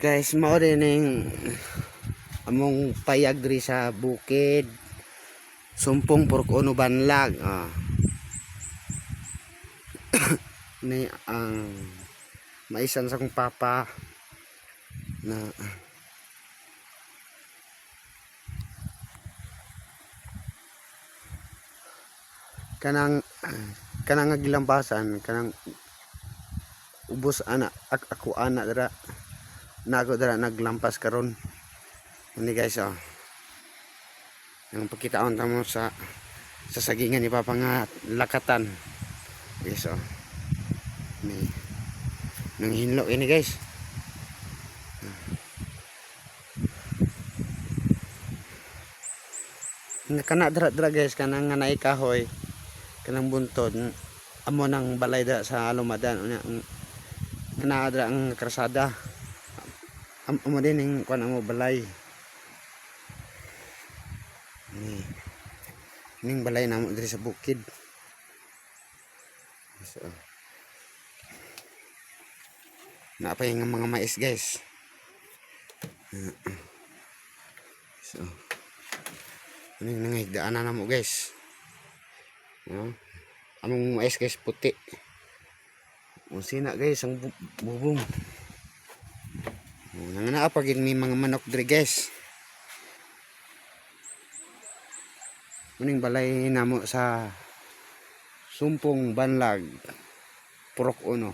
Guys, mao din ning among payag diri sa bukid. Sumpong Purok-Uno Banlag. Ni ang maisan sa kong papa na kanang gilambasan kanang ubos ana ako ana dira nago dira naglampas karon ini guys. Ang pagkitaon tamo sa sagingan ni papa nga lakatan guys. Ni nang hinlo ini guys. Kana dira guys kanang nga naikahoy kanang buntod amo nang balay dira sa alumadan unya naa dira ang krasada amo din ning kuan amo balay ning balay namo diri sa bukid. So, naa pa yung mga mais guys. So ning nangigdaanan namo guys. Among mais guys puti. Sina guys ang bubong. Nangana pa gid may mga manok diri guys. Muning balay namo sa Sumpong Banlag Purok-Uno.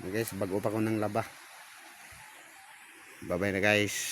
Guys, bago pa ko ng laba. Bye bye na guys.